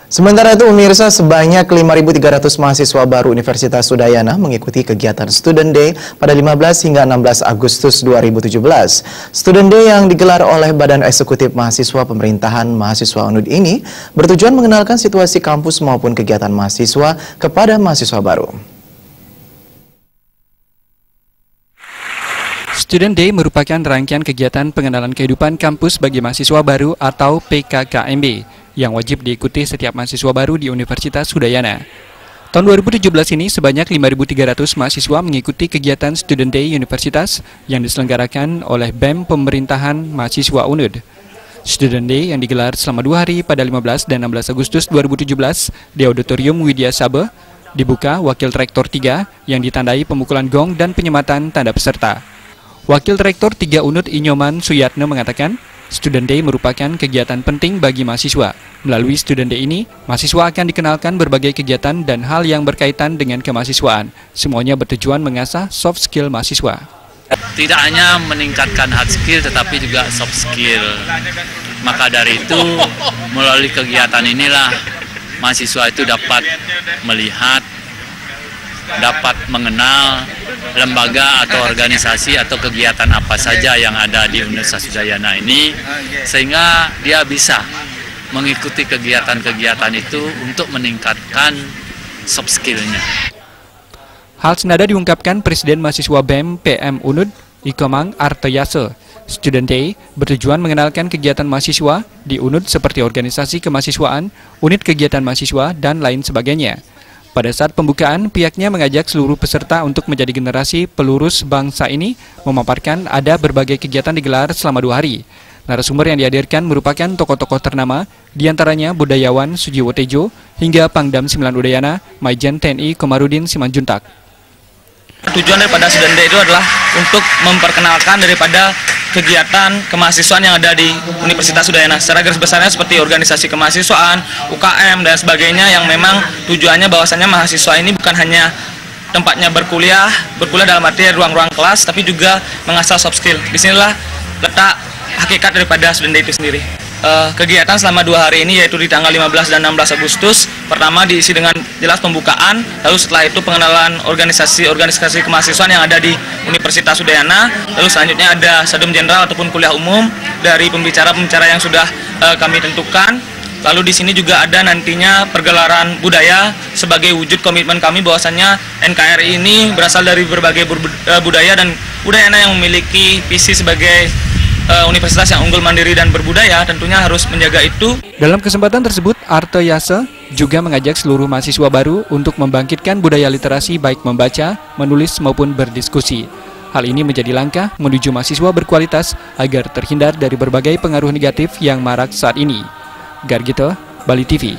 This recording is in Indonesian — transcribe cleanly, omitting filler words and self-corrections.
Sementara itu, pemirsa, sebanyak 5.300 mahasiswa baru Universitas Udayana mengikuti kegiatan Student Day pada 15 hingga 16 Agustus 2017. Student Day yang digelar oleh Badan Eksekutif Mahasiswa Pemerintahan Mahasiswa UNUD ini bertujuan mengenalkan situasi kampus maupun kegiatan mahasiswa kepada mahasiswa baru. Student Day merupakan rangkaian kegiatan pengenalan kehidupan kampus bagi mahasiswa baru atau PKKMB yang wajib diikuti setiap mahasiswa baru di Universitas Udayana. Tahun 2017 ini sebanyak 5.300 mahasiswa mengikuti kegiatan Student Day Universitas yang diselenggarakan oleh BEM Pemerintahan Mahasiswa UNUD. Student Day yang digelar selama 2 hari pada 15 dan 16 Agustus 2017 di Auditorium Widya Sabeh dibuka Wakil Rektor 3 yang ditandai pemukulan gong dan penyematan tanda peserta. Wakil Rektor 3 UNUD Inyoman Suyatno mengatakan, Student Day merupakan kegiatan penting bagi mahasiswa. Melalui Student Day ini, mahasiswa akan dikenalkan berbagai kegiatan dan hal yang berkaitan dengan kemahasiswaan. Semuanya bertujuan mengasah soft skill mahasiswa. Tidak hanya meningkatkan hard skill, tetapi juga soft skill. Maka dari itu, melalui kegiatan inilah mahasiswa itu dapat melihat, dapat mengenal lembaga atau organisasi atau kegiatan apa saja yang ada di Universitas Udayana ini, sehingga dia bisa mengikuti kegiatan-kegiatan itu untuk meningkatkan soft skill-nya. Hal senada diungkapkan Presiden Mahasiswa BEM PM UNUD, Ikomang Artayase. Student Day bertujuan mengenalkan kegiatan mahasiswa di UNUD seperti organisasi kemahasiswaan, unit kegiatan mahasiswa, dan lain sebagainya. Pada saat pembukaan, pihaknya mengajak seluruh peserta untuk menjadi generasi pelurus bangsa ini, memaparkan ada berbagai kegiatan digelar selama 2 hari. Narasumber yang dihadirkan merupakan tokoh-tokoh ternama, diantaranya budayawan Sujiwo Tejo hingga Pangdam 9 Udayana, Maijen TNI Komarudin Simanjuntak. Tujuan daripada Student Day itu adalah untuk memperkenalkan daripada kegiatan kemahasiswaan yang ada di Universitas Udayana. Secara garis besarnya seperti organisasi kemahasiswaan, UKM, dan sebagainya yang memang tujuannya bahwasanya mahasiswa ini bukan hanya tempatnya berkuliah dalam arti ruang-ruang kelas, tapi juga mengasah soft skill. Disinilah letak hakikat daripada Student Day itu sendiri. Kegiatan selama 2 hari ini yaitu di tanggal 15 dan 16 Agustus. Pertama diisi dengan jelas pembukaan, lalu setelah itu pengenalan organisasi kemahasiswaan yang ada di Universitas Udayana, lalu selanjutnya ada Sadum Jenderal ataupun kuliah umum dari pembicara-pembicara yang sudah kami tentukan. Lalu di sini juga ada nantinya pergelaran budaya sebagai wujud komitmen kami bahwasannya NKRI ini berasal dari berbagai budaya, dan Udayana yang memiliki visi sebagai universitas yang unggul, mandiri, dan berbudaya tentunya harus menjaga itu. Dalam kesempatan tersebut, Artayase juga mengajak seluruh mahasiswa baru untuk membangkitkan budaya literasi baik membaca, menulis, maupun berdiskusi. Hal ini menjadi langkah menuju mahasiswa berkualitas agar terhindar dari berbagai pengaruh negatif yang marak saat ini. Gargito, Bali TV.